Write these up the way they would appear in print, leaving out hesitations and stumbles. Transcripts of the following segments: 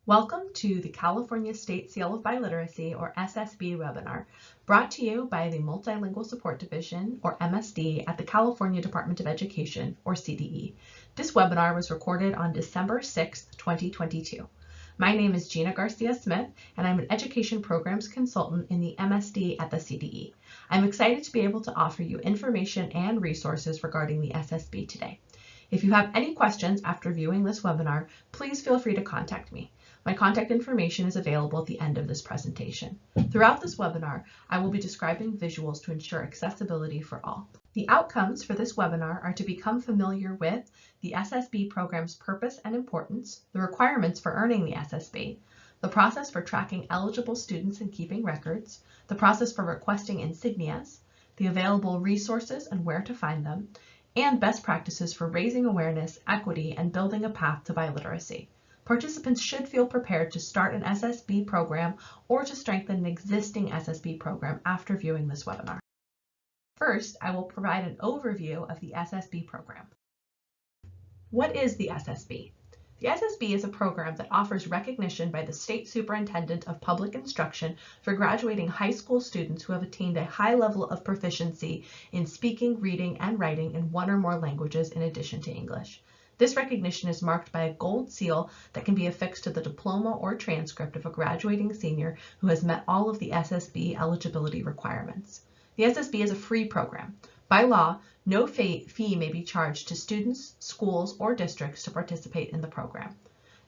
Welcome to the California State Seal of Biliteracy, or SSB webinar, brought to you by the Multilingual Support Division, or MSD, at the California Department of Education, or CDE. This webinar was recorded on December 6, 2022. My name is Gina Garcia-Smith, and I'm an Education Programs Consultant in the MSD at the CDE. I'm excited to be able to offer you information and resources regarding the SSB today. If you have any questions after viewing this webinar, please feel free to contact me. My contact information is available at the end of this presentation. Throughout this webinar, I will be describing visuals to ensure accessibility for all. The outcomes for this webinar are to become familiar with the SSB program's purpose and importance, the requirements for earning the SSB, the process for tracking eligible students and keeping records, the process for requesting insignias, the available resources and where to find them, and best practices for raising awareness, equity, and building a path to biliteracy. Participants should feel prepared to start an SSB program or to strengthen an existing SSB program after viewing this webinar. First, I will provide an overview of the SSB program. What is the SSB? The SSB is a program that offers recognition by the State Superintendent of Public Instruction for graduating high school students who have attained a high level of proficiency in speaking, reading, and writing in one or more languages in addition to English. This recognition is marked by a gold seal that can be affixed to the diploma or transcript of a graduating senior who has met all of the SSB eligibility requirements. The SSB is a free program. By law, no fee may be charged to students, schools, or districts to participate in the program.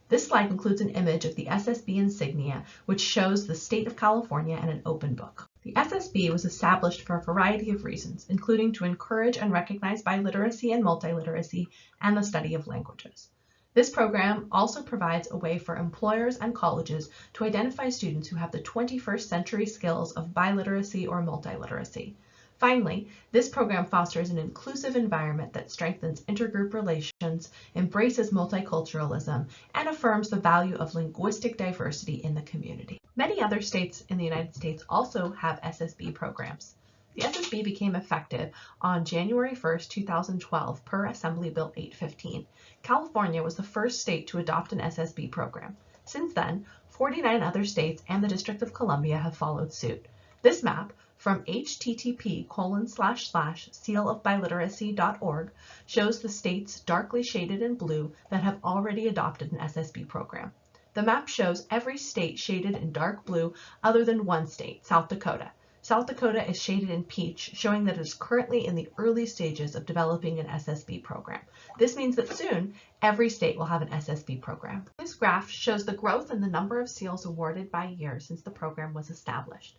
This slide includes an image of the SSB insignia, which shows the state of California and an open book. The SSB was established for a variety of reasons, including to encourage and recognize biliteracy and multiliteracy and the study of languages. This program also provides a way for employers and colleges to identify students who have the 21st century skills of biliteracy or multiliteracy. Finally, this program fosters an inclusive environment that strengthens intergroup relations, embraces multiculturalism, and affirms the value of linguistic diversity in the community. Many other states in the United States also have SSB programs. The SSB became effective on January 1, 2012 per Assembly Bill 815. California was the first state to adopt an SSB program. Since then, 49 other states and the District of Columbia have followed suit. This map from http://sealofbiliteracy.org shows the states darkly shaded in blue that have already adopted an SSB program. The map shows every state shaded in dark blue other than one state, South Dakota. South Dakota is shaded in peach, showing that it is currently in the early stages of developing an SSB program. This means that soon, every state will have an SSB program. This graph shows the growth in the number of seals awarded by year since the program was established.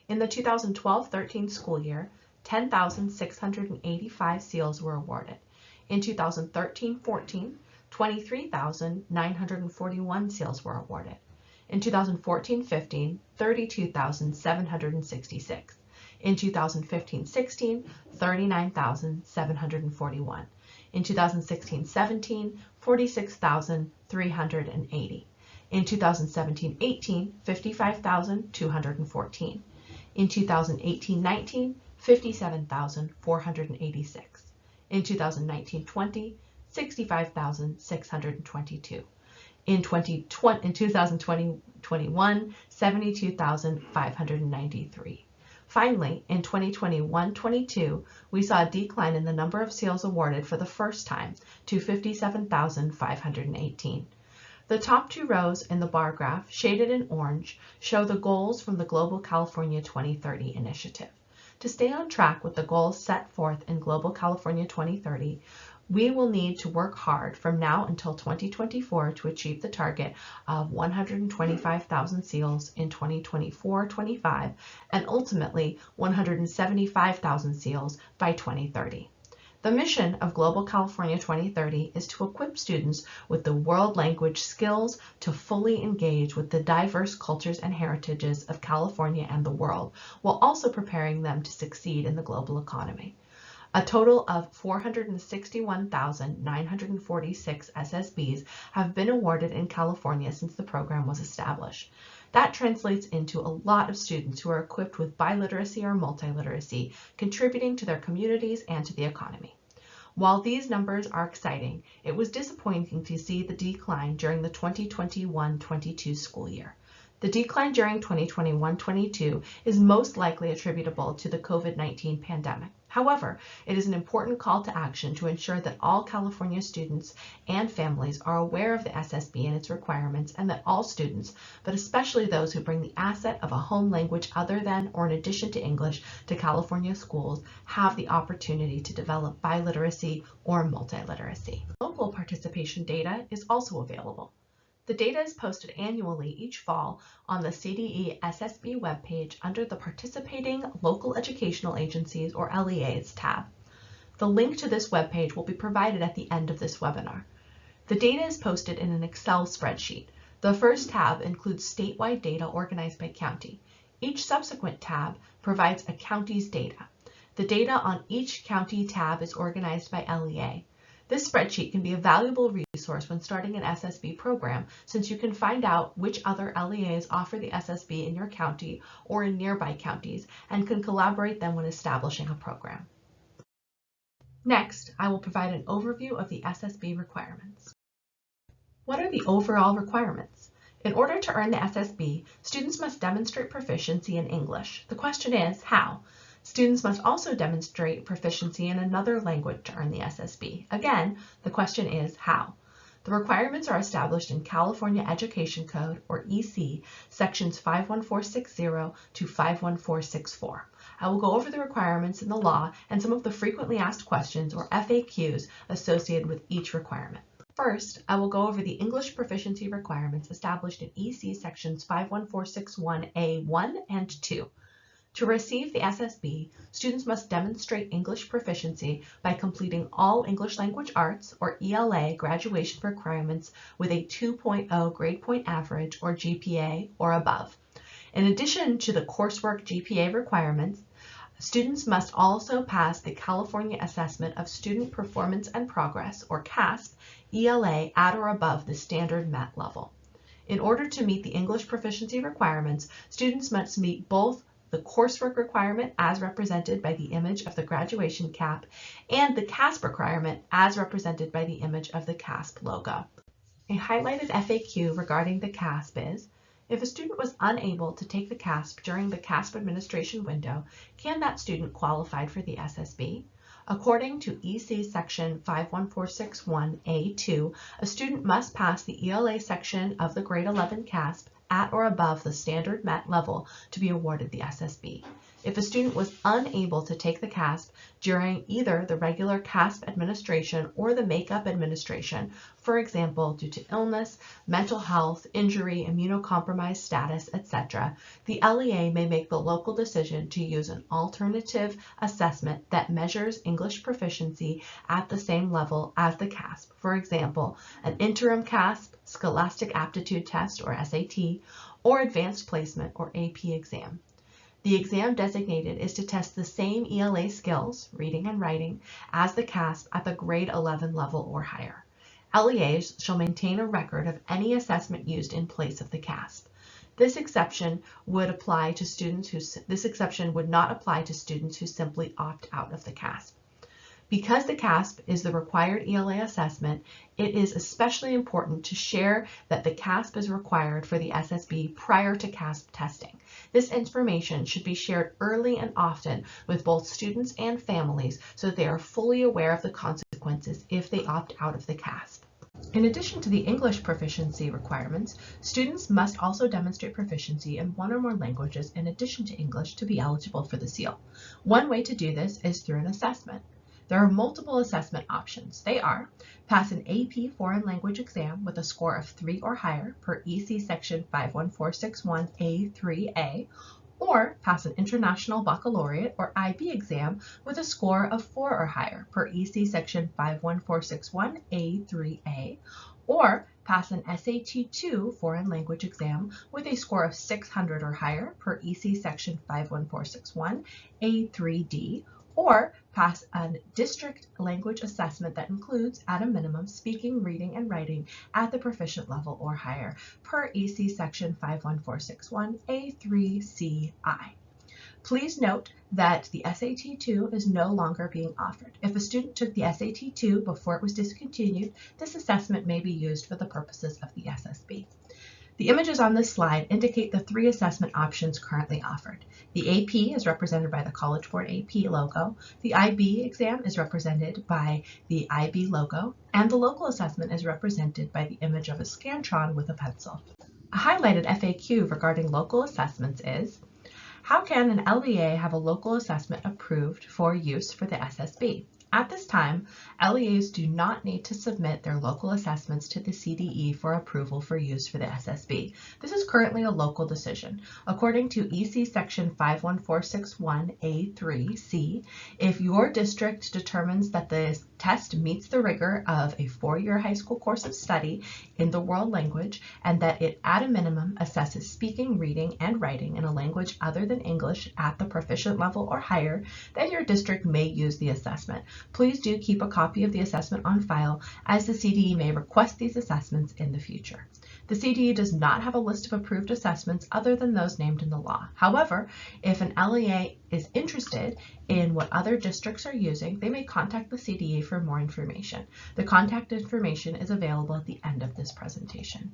In the 2012-13 school year, 10,685 seals were awarded. In 2013-14, 23,941 seals were awarded. In 2014-15, 32,766. In 2015-16, 39,741. In 2016-17, 46,380. In 2017-18, 55,214. In 2018-19, 57,486. In 2019-20, 65,622. In 2020-21, 72,593. Finally, in 2021-22, we saw a decline in the number of seals awarded for the first time to 57,518. The top two rows in the bar graph, shaded in orange, show the goals from the Global California 2030 initiative. To stay on track with the goals set forth in Global California 2030, we will need to work hard from now until 2024 to achieve the target of 125,000 seals in 2024-25 and ultimately 175,000 seals by 2030. The mission of Global California 2030 is to equip students with the world language skills to fully engage with the diverse cultures and heritages of California and the world, while also preparing them to succeed in the global economy. A total of 461,946 SSBs have been awarded in California since the program was established. That translates into a lot of students who are equipped with biliteracy or multiliteracy, contributing to their communities and to the economy. While these numbers are exciting, it was disappointing to see the decline during the 2021-22 school year. The decline during 2021-22 is most likely attributable to the COVID-19 pandemic. However, it is an important call to action to ensure that all California students and families are aware of the SSB and its requirements, and that all students, but especially those who bring the asset of a home language other than or in addition to English to California schools, have the opportunity to develop biliteracy or multiliteracy. Local participation data is also available. The data is posted annually each fall on the CDE SSB webpage under the Participating Local Educational Agencies, or LEAs, tab. The link to this webpage will be provided at the end of this webinar. The data is posted in an Excel spreadsheet. The first tab includes statewide data organized by county. Each subsequent tab provides a county's data. The data on each county tab is organized by LEA. This spreadsheet can be a valuable resource when starting an SSB program, since you can find out which other LEAs offer the SSB in your county or in nearby counties, and can collaborate them when establishing a program. Next, I will provide an overview of the SSB requirements. What are the overall requirements? In order to earn the SSB, students must demonstrate proficiency in English. The question is, how? Students must also demonstrate proficiency in another language to earn the SSB. Again, the question is how. The requirements are established in California Education Code, or EC, sections 51460 to 51464. I will go over the requirements in the law and some of the frequently asked questions, or FAQs, associated with each requirement. First, I will go over the English proficiency requirements established in EC sections 51461A1 and 2. To receive the SSB, students must demonstrate English proficiency by completing all English Language Arts, or ELA, graduation requirements with a 2.0 grade point average, or GPA, or above. In addition to the coursework GPA requirements, students must also pass the California Assessment of Student Performance and Progress, or CASP, ELA at or above the standard MET level. In order to meet the English proficiency requirements, students must meet both the coursework requirement as represented by the image of the graduation cap, and the CASP requirement as represented by the image of the CASP logo. A highlighted FAQ regarding the CASP is, if a student was unable to take the CASP during the CASP administration window, can that student qualify for the SSB? According to EC section 51461A2, a student must pass the ELA section of the grade 11 CASP at or above the standard MET level to be awarded the SSB. If a student was unable to take the CASP during either the regular CASP administration or the makeup administration, for example, due to illness, mental health, injury, immunocompromised status, etc., the LEA may make the local decision to use an alternative assessment that measures English proficiency at the same level as the CASP. For example, an interim CASP, Scholastic Aptitude Test, or SAT, or Advanced Placement, or AP exam. The exam designated is to test the same ELA skills, reading and writing, as the CASP at the grade 11 level or higher. LEAs shall maintain a record of any assessment used in place of the CASP. This exception would not apply to students who simply opt out of the CASP. Because the CASP is the required ELA assessment, it is especially important to share that the CASP is required for the SSB prior to CASP testing. This information should be shared early and often with both students and families so that they are fully aware of the consequences if they opt out of the CASP. In addition to the English proficiency requirements, students must also demonstrate proficiency in one or more languages in addition to English to be eligible for the seal. One way to do this is through an assessment. There are multiple assessment options. They are: pass an AP foreign language exam with a score of 3 or higher per EC section 51461A3A, or pass an International Baccalaureate or IB exam with a score of 4 or higher per EC section 51461A3A, or pass an SAT-2 foreign language exam with a score of 600 or higher per EC section 51461A3D, or pass a district language assessment that includes, at a minimum, speaking, reading, and writing at the proficient level or higher per EC section 51461A3CI. Please note that the SAT-2 is no longer being offered. If a student took the SAT-2 before it was discontinued, this assessment may be used for the purposes of the SSB. The images on this slide indicate the 3 assessment options currently offered. The AP is represented by the College Board AP logo, the IB exam is represented by the IB logo, and the local assessment is represented by the image of a Scantron with a pencil. A highlighted FAQ regarding local assessments is, how can an LEA have a local assessment approved for use for the SSB? At this time, LEAs do not need to submit their local assessments to the CDE for approval for use for the SSB. This is currently a local decision. According to EC Section 51461A3C, if your district determines that the test meets the rigor of a 4-year high school course of study in the world language and that it at a minimum assesses speaking, reading, and writing in a language other than English at the proficient level or higher, then your district may use the assessment. Please do keep a copy of the assessment on file, as the CDE may request these assessments in the future. The CDE does not have a list of approved assessments other than those named in the law. However, if an LEA is interested in what other districts are using, they may contact the CDE for more information. The contact information is available at the end of this presentation.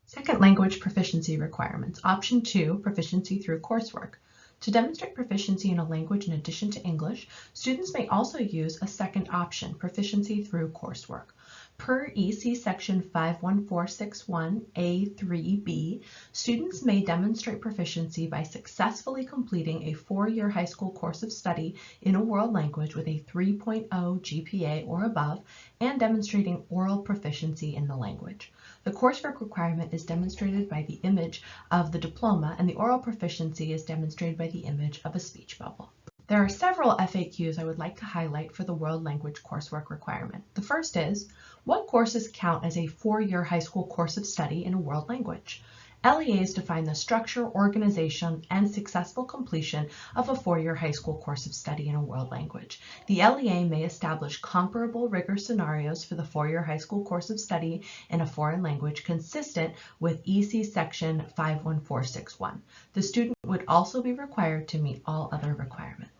Second language proficiency requirements. Option 2, proficiency through coursework. To demonstrate proficiency in a language in addition to English, students may also use a second option, proficiency through coursework. Per EC Section 51461A3B, students may demonstrate proficiency by successfully completing a 4-year high school course of study in a world language with a 3.0 GPA or above and demonstrating oral proficiency in the language. The coursework requirement is demonstrated by the image of the diploma, and the oral proficiency is demonstrated by the image of a speech bubble. There are several FAQs I would like to highlight for the world language coursework requirement. The first is, what courses count as a 4-year high school course of study in a world language? LEAs define the structure, organization, and successful completion of a 4-year high school course of study in a world language. The LEA may establish comparable rigor scenarios for the 4-year high school course of study in a foreign language consistent with EC Section 51461. The student would also be required to meet all other requirements.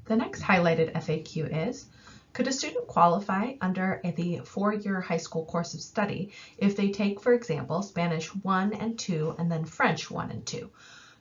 The next highlighted FAQ is, could a student qualify under the 4-year high school course of study if they take, for example, Spanish 1 and 2 and then French 1 and 2?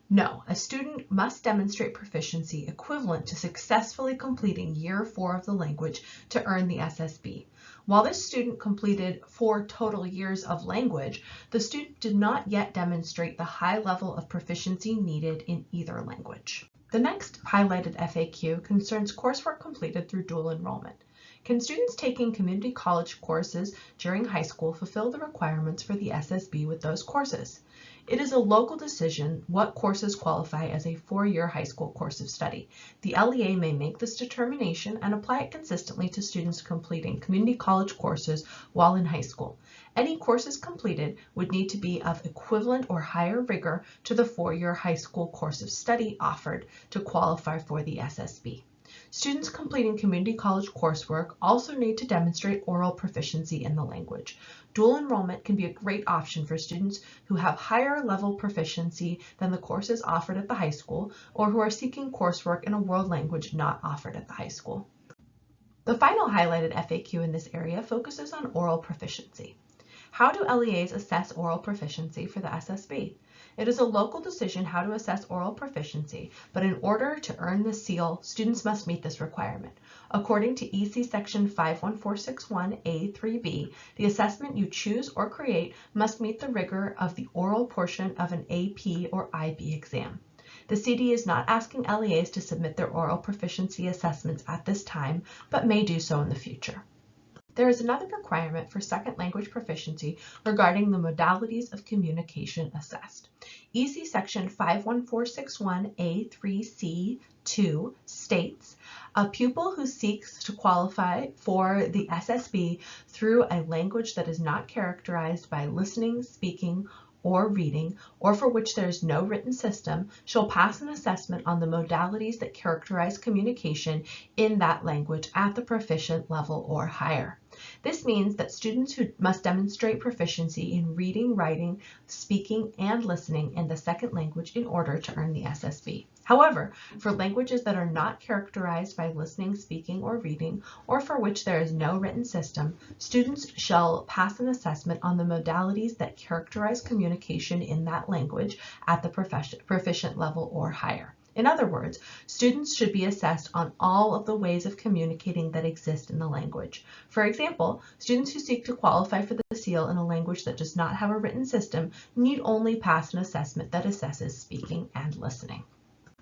No, a student must demonstrate proficiency equivalent to successfully completing year 4 of the language to earn the SSB. While this student completed 4 total years of language, the student did not yet demonstrate the high level of proficiency needed in either language. The next highlighted FAQ concerns coursework completed through dual enrollment. Can students taking community college courses during high school fulfill the requirements for the SSB with those courses? It is a local decision what courses qualify as a 4-year high school course of study. The LEA may make this determination and apply it consistently to students completing community college courses while in high school. Any courses completed would need to be of equivalent or higher rigor to the 4-year high school course of study offered to qualify for the SSB. Students completing community college coursework also need to demonstrate oral proficiency in the language. Dual enrollment can be a great option for students who have higher level proficiency than the courses offered at the high school or who are seeking coursework in a world language not offered at the high school. The final highlighted FAQ in this area focuses on oral proficiency. How do LEAs assess oral proficiency for the SSB? It is a local decision how to assess oral proficiency, but in order to earn the seal, students must meet this requirement. According to EC Section 51461A3B, the assessment you choose or create must meet the rigor of the oral portion of an AP or IB exam. The CD is not asking LEAs to submit their oral proficiency assessments at this time, but may do so in the future. There is another requirement for second language proficiency regarding the modalities of communication assessed. EC Section 51461A3C2 states, a pupil who seeks to qualify for the SSB through a language that is not characterized by listening, speaking, or reading, or for which there is no written system, shall pass an assessment on the modalities that characterize communication in that language at the proficient level or higher. This means that students who must demonstrate proficiency in reading, writing, speaking, and listening in the second language in order to earn the SSB. However, for languages that are not characterized by listening, speaking, or reading, or for which there is no written system, students shall pass an assessment on the modalities that characterize communication in that language at the proficient level or higher. In other words, students should be assessed on all of the ways of communicating that exist in the language. For example, students who seek to qualify for the SEAL in a language that does not have a written system need only pass an assessment that assesses speaking and listening.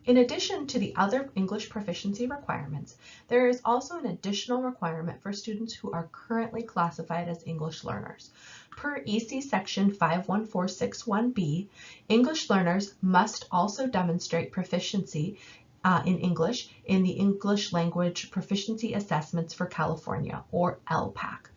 In addition to the other English proficiency requirements, there is also an additional requirement for students who are currently classified as English learners. Per EC Section 51461B, English learners must also demonstrate proficiency in English in the English Language Proficiency Assessments for California, or LPAC.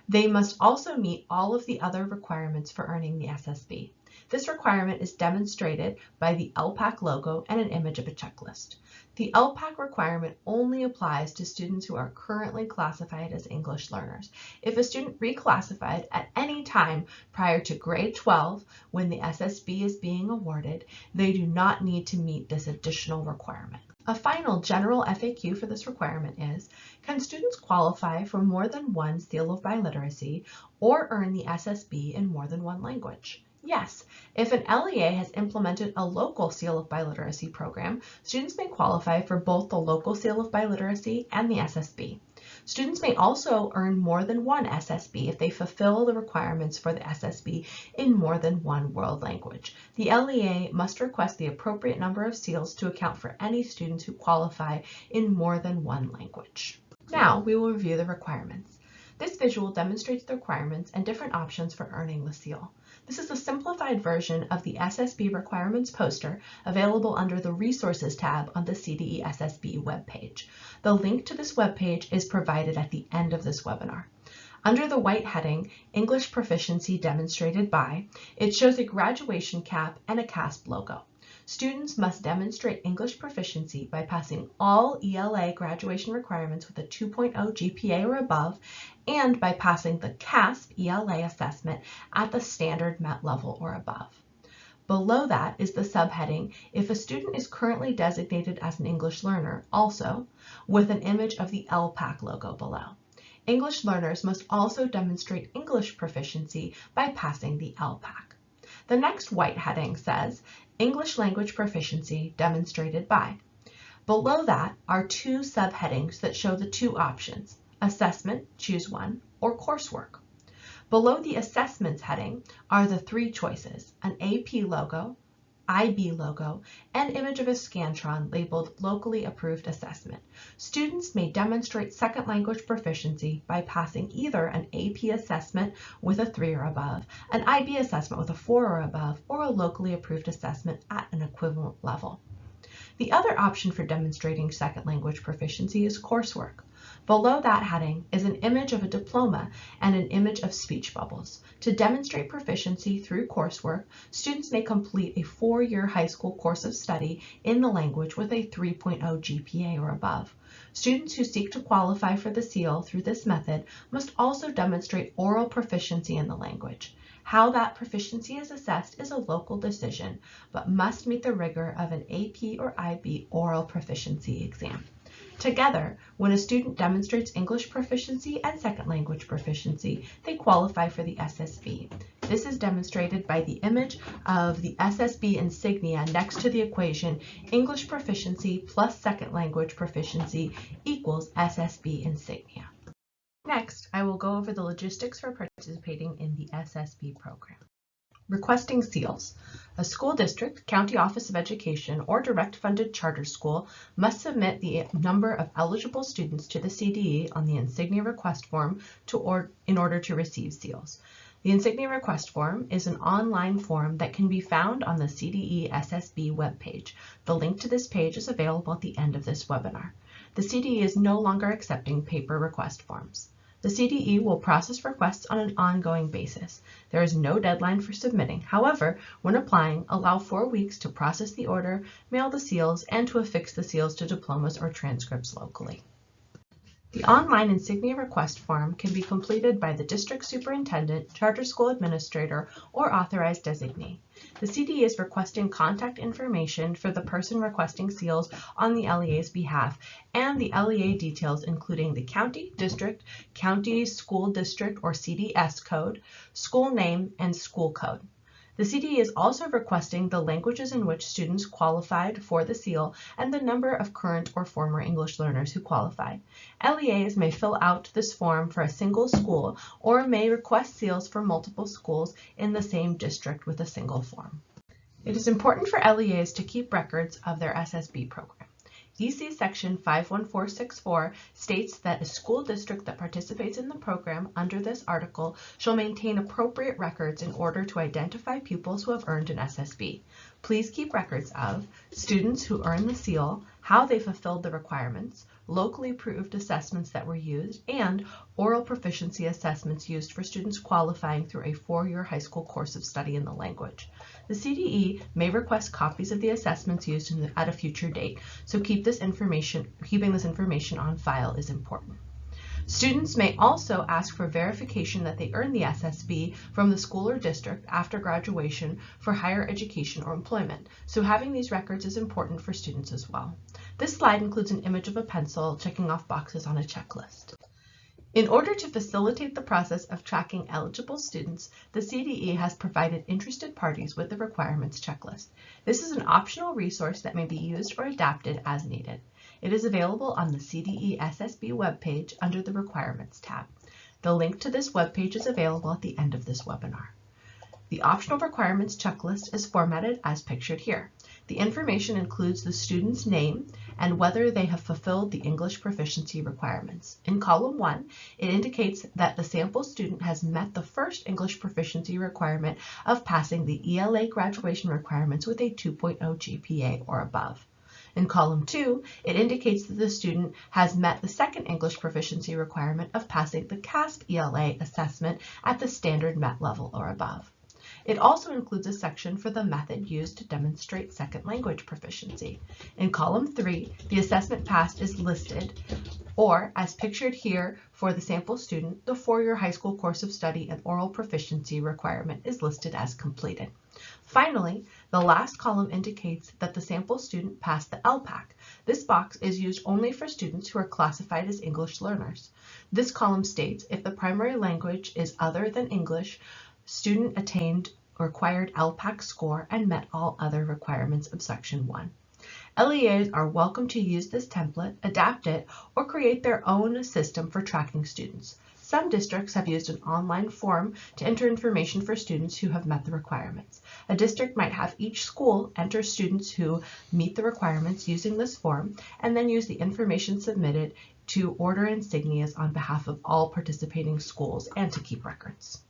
They must also meet all of the other requirements for earning the SSB. This requirement is demonstrated by the LPAC logo and an image of a checklist. The LPAC requirement only applies to students who are currently classified as English learners. If a student reclassified at any time prior to grade 12 when the SSB is being awarded, they do not need to meet this additional requirement. A final general FAQ for this requirement is, can students qualify for more than one Seal of Biliteracy or earn the SSB in more than one language? Yes, if an LEA has implemented a local Seal of Biliteracy program, students may qualify for both the local Seal of Biliteracy and the SSB. Students may also earn more than one SSB if they fulfill the requirements for the SSB in more than one world language. The LEA must request the appropriate number of seals to account for any students who qualify in more than one language. Now we will review the requirements. This visual demonstrates the requirements and different options for earning the seal. This is a simplified version of the SSB requirements poster available under the Resources tab on the CDE SSB webpage. The link to this webpage is provided at the end of this webinar. Under the white heading, English Proficiency Demonstrated By, it shows a graduation cap and a CASP logo. Students must demonstrate English proficiency by passing all ELA graduation requirements with a 2.0 GPA or above, and by passing the CASP ELA assessment at the standard MET level or above. Below that is the subheading, if a student is currently designated as an English learner, also, with an image of the LPAC logo below. English learners must also demonstrate English proficiency by passing the LPAC. The next white heading says, English language proficiency demonstrated by. Below that are two subheadings that show the two options, assessment, choose one, or coursework. Below the assessments heading are the three choices, an AP logo, IB logo, and image of a Scantron labeled locally approved assessment. Students may demonstrate second language proficiency by passing either an AP assessment with a 3 or above, an IB assessment with a 4 or above, or a locally approved assessment at an equivalent level. The other option for demonstrating second language proficiency is coursework. Below that heading is an image of a diploma and an image of speech bubbles. To demonstrate proficiency through coursework, students may complete a 4-year high school course of study in the language with a 3.0 GPA or above. Students who seek to qualify for the SEAL through this method must also demonstrate oral proficiency in the language. How that proficiency is assessed is a local decision, but must meet the rigor of an AP or IB oral proficiency exam. Together, when a student demonstrates English proficiency and second language proficiency, they qualify for the SSB. This is demonstrated by the image of the SSB insignia next to the equation English proficiency plus second language proficiency equals SSB insignia. Next, I will go over the logistics for participating in the SSB program. Requesting seals. A school district, county office of education, or direct funded charter school must submit the number of eligible students to the CDE on the insignia request form in order to receive seals. The insignia request form is an online form that can be found on the CDE SSB webpage. The link to this page is available at the end of this webinar. The CDE is no longer accepting paper request forms. The CDE will process requests on an ongoing basis. There is no deadline for submitting. However, when applying, allow 4 weeks to process the order, mail the seals, and to affix the seals to diplomas or transcripts locally. The online insignia request form can be completed by the district superintendent, charter school administrator, or authorized designee. The CDE is requesting contact information for the person requesting seals on the LEA's behalf and the LEA details including the county, district, county, school district or CDS code, school name, and school code. The CDE is also requesting the languages in which students qualified for the seal and the number of current or former English learners who qualified. LEAs may fill out this form for a single school or may request seals for multiple schools in the same district with a single form. It is important for LEAs to keep records of their SSB program. EC Section 51464 states that a school district that participates in the program under this article shall maintain appropriate records in order to identify pupils who have earned an SSB. Please keep records of students who earned the seal, how they fulfilled the requirements, locally approved assessments that were used, and oral proficiency assessments used for students qualifying through a 4-year high school course of study in the language. The CDE may request copies of the assessments used at a future date, so keeping this information on file is important. Students may also ask for verification that they earned the SSB from the school or district after graduation for higher education or employment, so having these records is important for students as well. This slide includes an image of a pencil checking off boxes on a checklist. In order to facilitate the process of tracking eligible students, the CDE has provided interested parties with the requirements checklist. This is an optional resource that may be used or adapted as needed. It is available on the CDE SSB webpage under the Requirements tab. The link to this webpage is available at the end of this webinar. The optional requirements checklist is formatted as pictured here. The information includes the student's name and whether they have fulfilled the English proficiency requirements. In column 1, it indicates that the sample student has met the first English proficiency requirement of passing the ELA graduation requirements with a 2.0 GPA or above. In column 2, it indicates that the student has met the second English proficiency requirement of passing the CASP ELA assessment at the standard MET level or above. It also includes a section for the method used to demonstrate second language proficiency. In column 3, the assessment passed is listed, or as pictured here for the sample student, the 4-year high school course of study and oral proficiency requirement is listed as completed. Finally, the last column indicates that the sample student passed the LPAC. This box is used only for students who are classified as English learners. This column states if the primary language is other than English, student attained required LPAC score and met all other requirements of Section 1. LEAs are welcome to use this template, adapt it, or create their own system for tracking students. Some districts have used an online form to enter information for students who have met the requirements. A district might have each school enter students who meet the requirements using this form and then use the information submitted to order insignias on behalf of all participating schools and to keep records.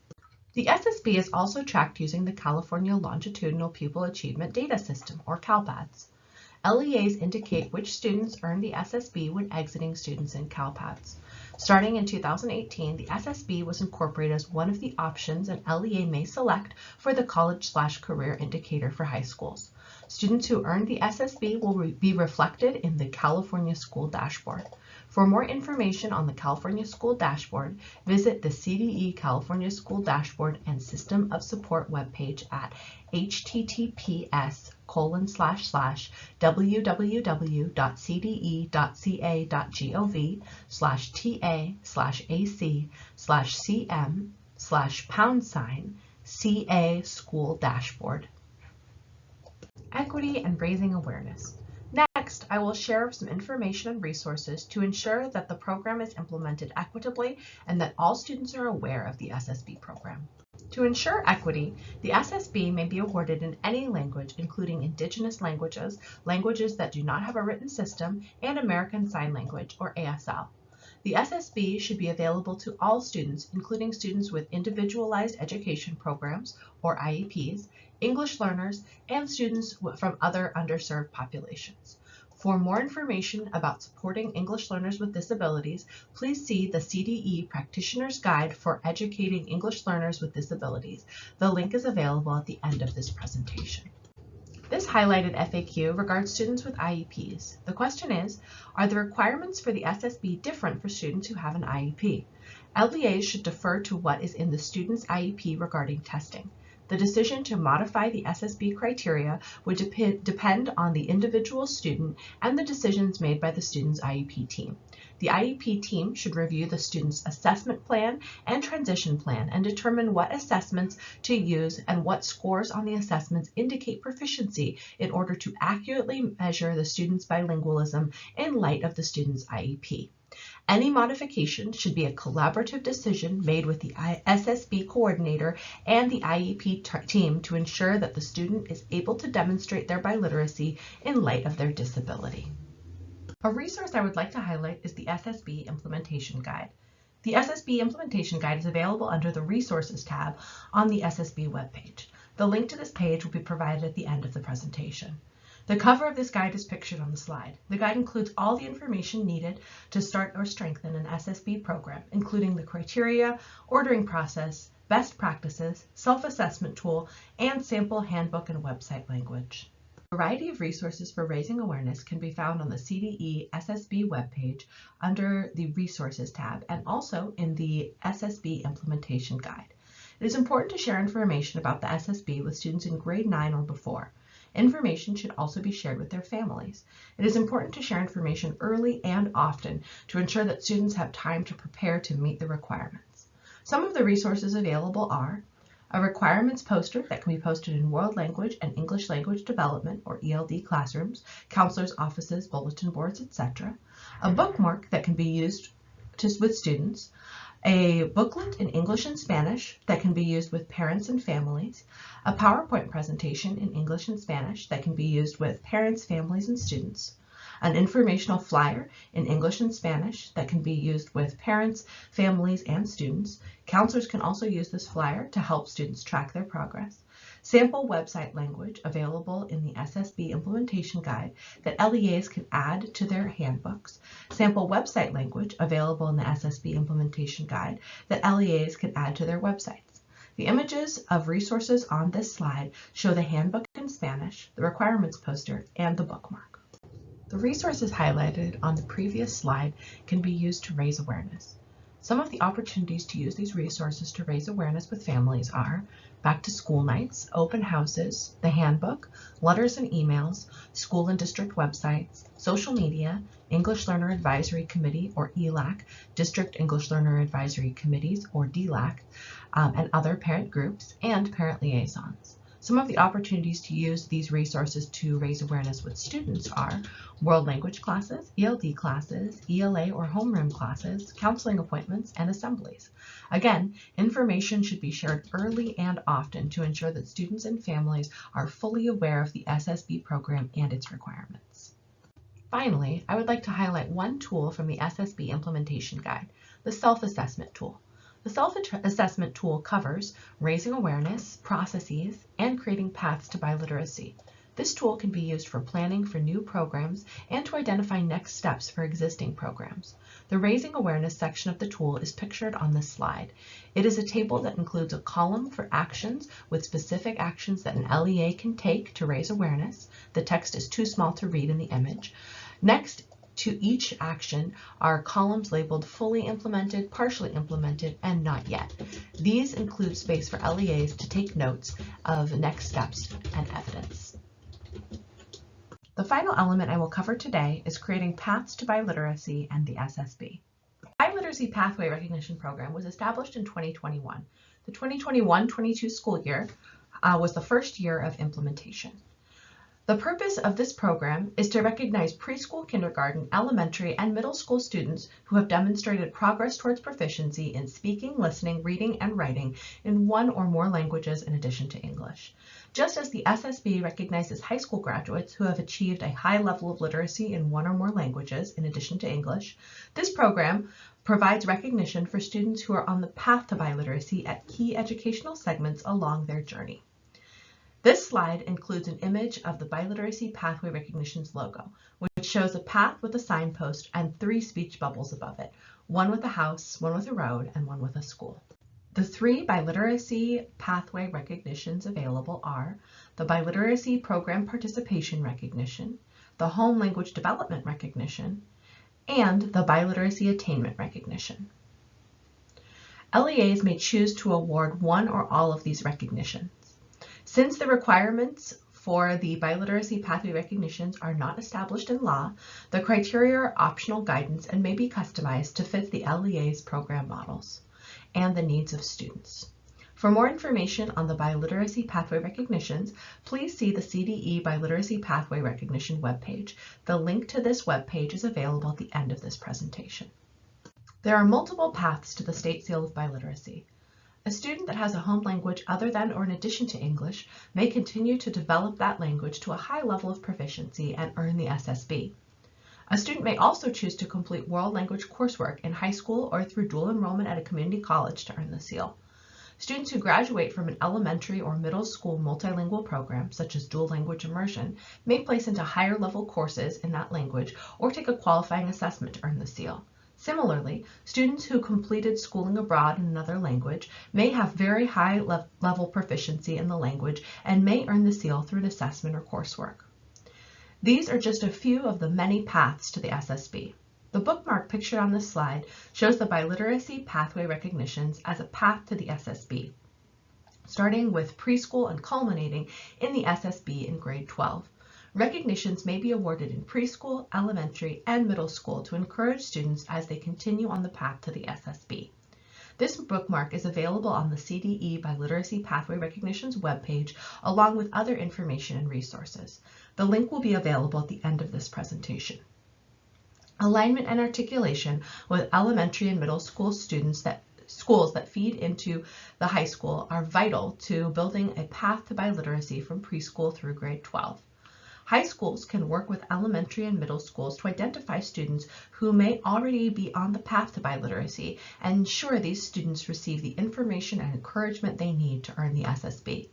The SSB is also tracked using the California Longitudinal Pupil Achievement Data System, or CalPADS. LEAs indicate which students earned the SSB when exiting students in CalPADS. Starting in 2018, the SSB was incorporated as one of the options an LEA may select for the college/career indicator for high schools. Students who earned the SSB will be reflected in the California School Dashboard. For more information on the California School Dashboard, visit the CDE California School Dashboard and System of Support webpage at https://www.cde.ca.gov/ta/cm/CA School Dashboard. Equity and raising awareness. Next, I will share some information and resources to ensure that the program is implemented equitably and that all students are aware of the SSB program. To ensure equity, the SSB may be awarded in any language, including Indigenous languages, languages that do not have a written system, and American Sign Language, or ASL. The SSB should be available to all students, including students with individualized education programs, or IEPs, English learners, and students from other underserved populations. For more information about supporting English learners with disabilities, please see the CDE Practitioner's Guide for Educating English Learners with Disabilities. The link is available at the end of this presentation. This highlighted FAQ regards students with IEPs. The question is, are the requirements for the SSB different for students who have an IEP? LEAs should defer to what is in the student's IEP regarding testing. The decision to modify the SSB criteria would depend on the individual student and the decisions made by the student's IEP team. The IEP team should review the student's assessment plan and transition plan and determine what assessments to use and what scores on the assessments indicate proficiency in order to accurately measure the student's bilingualism in light of the student's IEP. Any modification should be a collaborative decision made with the SSB coordinator and the IEP team to ensure that the student is able to demonstrate their biliteracy in light of their disability. A resource I would like to highlight is the SSB Implementation Guide. The SSB Implementation Guide is available under the Resources tab on the SSB webpage. The link to this page will be provided at the end of the presentation. The cover of this guide is pictured on the slide. The guide includes all the information needed to start or strengthen an SSB program, including the criteria, ordering process, best practices, self-assessment tool, and sample handbook and website language. A variety of resources for raising awareness can be found on the CDE SSB webpage under the Resources tab and also in the SSB Implementation Guide. It is important to share information about the SSB with students in grade 9 or before. Information should also be shared with their families. It is important to share information early and often to ensure that students have time to prepare to meet the requirements. Some of the resources available are a requirements poster that can be posted in World Language and English Language Development or ELD classrooms, counselors' offices, bulletin boards, etc. A bookmark that can be used with students, a booklet in English and Spanish that can be used with parents and families, a PowerPoint presentation in English and Spanish that can be used with parents, families, and students, an informational flyer in English and Spanish that can be used with parents, families, and students. Counselors can also use this flyer to help students track their progress. Sample website language available in the SSB Implementation Guide that LEAs can add to their handbooks. Sample website language available in the SSB Implementation Guide that LEAs can add to their websites. The images of resources on this slide show the handbook in Spanish, the requirements poster, and the bookmark. The resources highlighted on the previous slide can be used to raise awareness. Some of the opportunities to use these resources to raise awareness with families are back to school nights, open houses, the handbook, letters and emails, school and district websites, social media, English Learner Advisory Committee or ELAC, District English Learner Advisory Committees or DLAC, and other parent groups and parent liaisons. Some of the opportunities to use these resources to raise awareness with students are world language classes, ELD classes, ELA or homeroom classes, counseling appointments, and assemblies. Again, information should be shared early and often to ensure that students and families are fully aware of the SSB program and its requirements. Finally, I would like to highlight one tool from the SSB Implementation Guide, the Self-Assessment Tool. The self-assessment tool covers raising awareness, processes, and creating paths to biliteracy. This tool can be used for planning for new programs and to identify next steps for existing programs. The Raising Awareness section of the tool is pictured on this slide. It is a table that includes a column for actions with specific actions that an LEA can take to raise awareness. The text is too small to read in the image. Next to each action are columns labeled fully implemented, partially implemented, and not yet. These include space for LEAs to take notes of next steps and evidence. The final element I will cover today is creating paths to biliteracy and the SSB. The Biliteracy Pathway Recognition Program was established in 2021. The 2021-22 school year was the first year of implementation. The purpose of this program is to recognize preschool, kindergarten, elementary, and middle school students who have demonstrated progress towards proficiency in speaking, listening, reading, and writing in one or more languages in addition to English. Just as the SSB recognizes high school graduates who have achieved a high level of literacy in one or more languages in addition to English, this program provides recognition for students who are on the path to biliteracy at key educational segments along their journey. This slide includes an image of the Biliteracy Pathway Recognition's logo, which shows a path with a signpost and 3 speech bubbles above it, one with a house, one with a road, and one with a school. The three biliteracy pathway recognitions available are the Biliteracy Program Participation Recognition, the Home Language Development Recognition, and the Biliteracy Attainment Recognition. LEAs may choose to award one or all of these recognitions. Since the requirements for the biliteracy pathway recognitions are not established in law, the criteria are optional guidance and may be customized to fit the LEA's program models and the needs of students. For more information on the biliteracy pathway recognitions, please see the CDE Biliteracy Pathway Recognition webpage. The link to this webpage is available at the end of this presentation. There are multiple paths to the State Seal of Biliteracy. A student that has a home language other than or in addition to English may continue to develop that language to a high level of proficiency and earn the SSB. A student may also choose to complete world language coursework in high school or through dual enrollment at a community college to earn the seal. Students who graduate from an elementary or middle school multilingual program, such as dual language immersion, may place into higher level courses in that language or take a qualifying assessment to earn the seal. Similarly, students who completed schooling abroad in another language may have very high level proficiency in the language and may earn the seal through an assessment or coursework. These are just a few of the many paths to the SSB. The bookmark pictured on this slide shows the biliteracy pathway recognitions as a path to the SSB, starting with preschool and culminating in the SSB in grade 12. Recognitions may be awarded in preschool, elementary, and middle school to encourage students as they continue on the path to the SSB. This bookmark is available on the CDE Biliteracy Pathway Recognitions webpage, along with other information and resources. The link will be available at the end of this presentation. Alignment and articulation with elementary and middle school schools that feed into the high school are vital to building a path to biliteracy from preschool through grade 12. High schools can work with elementary and middle schools to identify students who may already be on the path to biliteracy and ensure these students receive the information and encouragement they need to earn the SSB.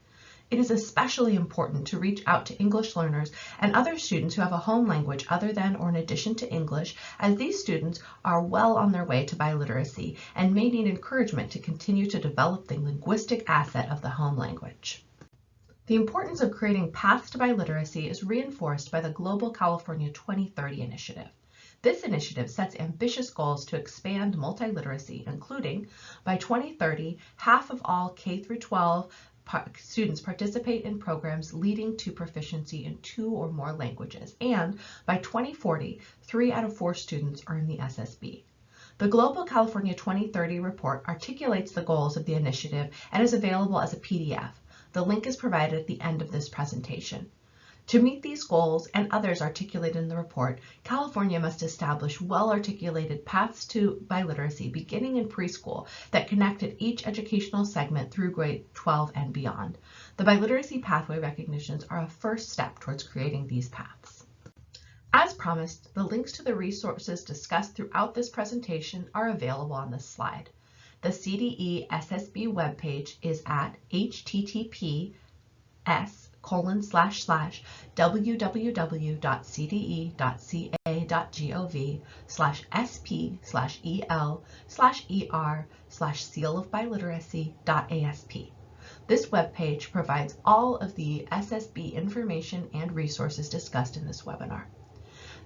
It is especially important to reach out to English learners and other students who have a home language other than or in addition to English, as these students are well on their way to biliteracy and may need encouragement to continue to develop the linguistic asset of the home language. The importance of creating paths to biliteracy is reinforced by the Global California 2030 initiative. This initiative sets ambitious goals to expand multiliteracy, including by 2030, half of all K-12 students participate in programs leading to proficiency in 2 or more languages, and by 2040, 3 out of 4 students earn the SSB. The Global California 2030 report articulates the goals of the initiative and is available as a PDF. The link is provided at the end of this presentation. To meet these goals and others articulated in the report, California must establish well-articulated paths to biliteracy beginning in preschool that connected each educational segment through grade 12 and beyond. The biliteracy pathway recognitions are a first step towards creating these paths. As promised, the links to the resources discussed throughout this presentation are available on this slide. The CDE SSB webpage is at https://www.cde.ca.gov/sp/er/seal-of-biliteracy.asp. This webpage provides all of the SSB information and resources discussed in this webinar.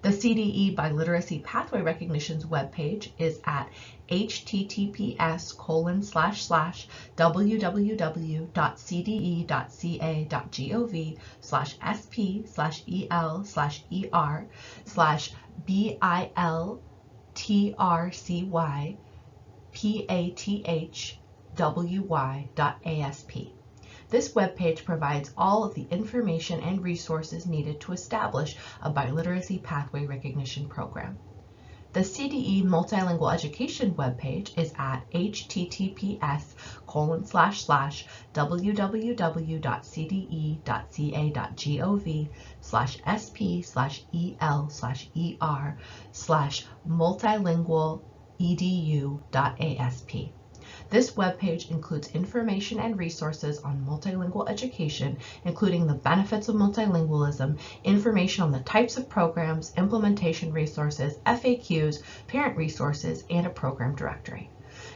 The CDE Biliteracy Pathway Recognitions webpage is at https://www.cde.ca.gov/sp/el/er/biltrywy.asp. This webpage provides all of the information and resources needed to establish a biliteracy pathway recognition program. The CDE Multilingual Education webpage is at https://www.cde.ca.gov/sp/el/multilingualedu.asp. This webpage includes information and resources on multilingual education, including the benefits of multilingualism, information on the types of programs, implementation resources, FAQs, parent resources, and a program directory.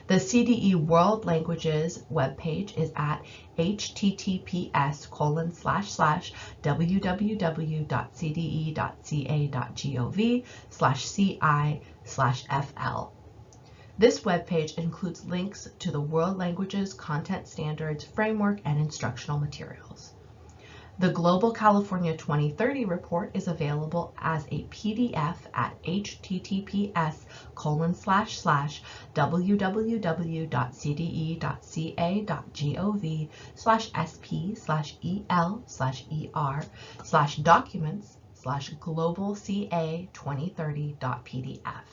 The CDE World Languages webpage is at https://www.cde.ca.gov/ci/FL. This webpage includes links to the World Languages Content Standards Framework and instructional materials. The Global California 2030 report is available as a PDF at https://www.cde.ca.gov/sp/el/er/globalca2030.pdf.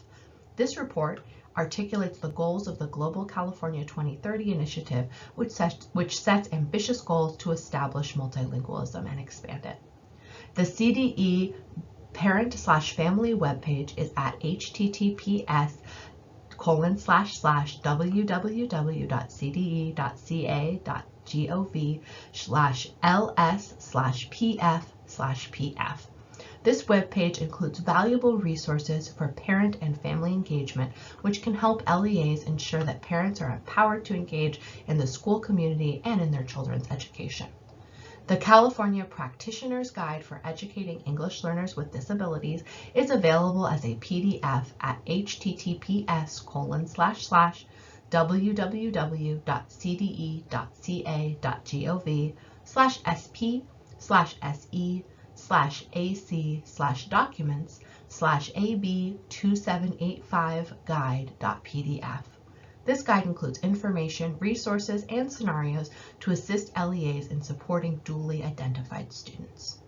This report articulates the goals of the Global California 2030 initiative, which sets ambitious goals to establish multilingualism and expand it. The CDE parent/family webpage is at https://www.cde.ca.gov/ls/pf/pf. This webpage includes valuable resources for parent and family engagement, which can help LEAs ensure that parents are empowered to engage in the school community and in their children's education. The California Practitioner's Guide for Educating English Learners with Disabilities is available as a PDF at https://www.cde.ca.gov/sp/se/ac/ab2785guide.pdf. This guide includes information, resources, and scenarios to assist LEAs in supporting dually identified students.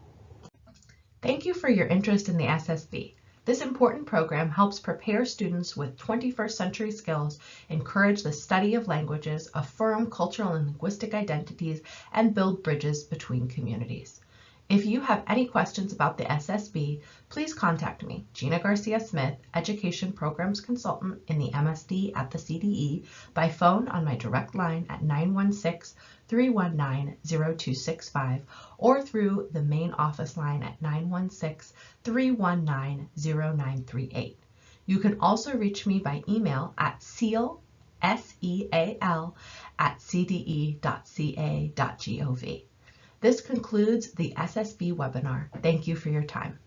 Thank you for your interest in the SSB. This important program helps prepare students with 21st century skills, encourage the study of languages, affirm cultural and linguistic identities, and build bridges between communities. If you have any questions about the SSB, please contact me, Gina Garcia-Smith, Education Programs Consultant in the MSD at the CDE, by phone on my direct line at 916-319-0265 or through the main office line at 916-319-0938. You can also reach me by email at seal, SEAL, @cde.ca.gov. This concludes the SSB webinar. Thank you for your time.